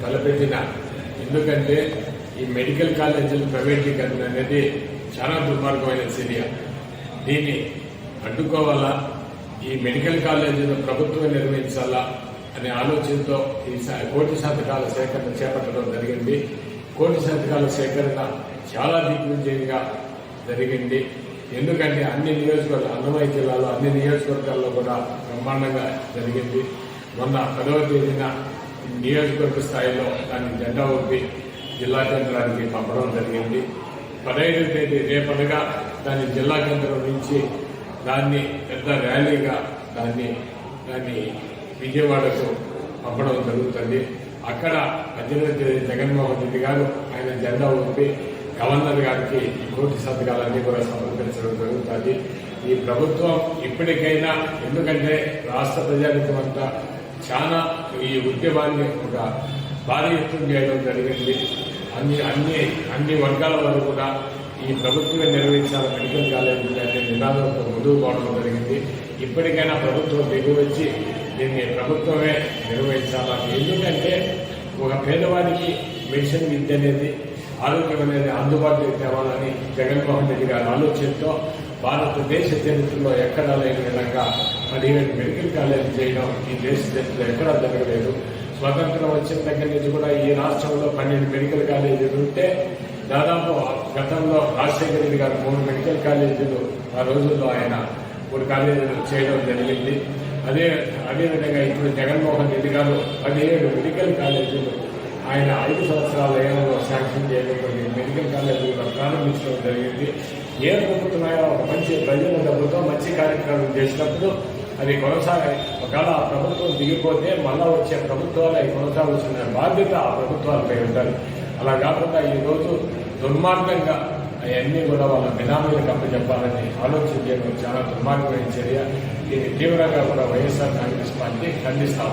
తలపెట్టిన. ఎందుకంటే ఈ మెడికల్ కాలేజీల ప్రైవేటీకరణ అనేది చాలా దుర్మార్గమైన చర్య. దీన్ని అడ్డుకోవాలా, ఈ మెడికల్ కాలేజీలు ప్రభుత్వం నిర్వహించాలా అనే ఆలోచనతో ఈ కోటి సంతకాల సేకరణ చేపట్టడం జరిగింది. కోటి సంతకాల సేకరణ చాలా దిగ్విజయంగా జరిగింది. ఎందుకంటే అన్ని నియోజకవర్గాలు, అన్నమయ్య జిల్లాలో అన్ని నియోజకవర్గాల్లో కూడా బ్రహ్మాండంగా జరిగింది. మొన్న 10వ తేదీన నియోజకవర్గ స్థాయిలో దాన్ని జెండా ఊపి జిల్లా కేంద్రానికి పంపడం జరిగింది. 15వ తేదీ రేపటిగా దాన్ని జిల్లా కేంద్రం నుంచి దాన్ని పెద్ద ర్యాలీగా దాన్ని విజయవాడకు పంపడం జరుగుతుంది. అక్కడ 18వ తేదీ జగన్మోహన్ రెడ్డి గారు ఆయన జెండా ఊపి గవర్నర్ గారికి ఈ కోటి సంతకాలన్నీ కూడా సమర్పించడం జరుగుతుంది. ఈ ప్రభుత్వం ఇప్పటికైనా, ఎందుకంటే రాష్ట్ర ప్రజానికం అంతా చాలా ఈ ఉద్యమాన్ని ఒక భారీ ఎత్తున చేయడం జరిగింది. అన్ని వర్గాల వారు కూడా ఈ ప్రభుత్వమే నిర్వహించాల మెడికల్ కాలేజీ అనే నినాదంతో ముందుకు పోవడం జరిగింది. ఇప్పటికైనా ప్రభుత్వం దిగివచ్చి దీన్ని ప్రభుత్వమే నిర్వహించాలని, ఎందుకంటే ఒక పేదవాడికి మెడిసిన్ విద్య అనేది, ఆరోగ్యం అనేది అందుబాటులోకి తేవాలని జగన్మోహన్ రెడ్డి గారి ఆలోచనతో భారతదేశ చరిత్రలో ఎక్కడా లేని విధంగా 17 మెడికల్ కాలేజీ చేయడం ఈ దేశ చరిత్రలో ఎక్కడా జరగలేదు. స్వతంత్రం వచ్చిన దగ్గర నుంచి కూడా ఈ రాష్ట్రంలో 12 మెడికల్ కాలేజీలు ఉంటే, దాదాపు గతంలో రాజశేఖర రెడ్డి గారు 3 మెడికల్ కాలేజీలు ఆ రోజుల్లో ఆయన 3 కాలేజీలు చేయడం జరిగింది. అదేవిధంగా ఇప్పుడు జగన్మోహన్ రెడ్డి గారు 17 మెడికల్ కాలేజీలు ఆయన 5 సంవత్సరాల ఏళ్ళలో శాంక్షన్ చేయడం, మెడికల్ కాలేజీలు ప్రారంభించడం జరిగింది. ఏ ప్రభుత్వమైనా ఒక మంచి ప్రజల డబ్బుతో మంచి కార్యక్రమం చేసినప్పుడు అది కొనసాగాలి. ఒకవేళ ఆ ప్రభుత్వం దిగిపోతే మళ్ళా వచ్చే ప్రభుత్వాలు అవి కొనసాగాల్సిన బాధ్యత ఆ ప్రభుత్వాలపై ఉంటారు. అలా కాకుండా ఈరోజు దుర్మార్గంగా అవన్నీ కూడా వాళ్ళ బినామీలకు అప్పచెప్పాలని ఆలోచన చేయడం చాలా దుర్మార్గమైన చర్య. దీన్ని తీవ్రంగా కూడా వైఎస్ఆర్ కాంగ్రెస్ పార్టీ ఖండిస్తాము.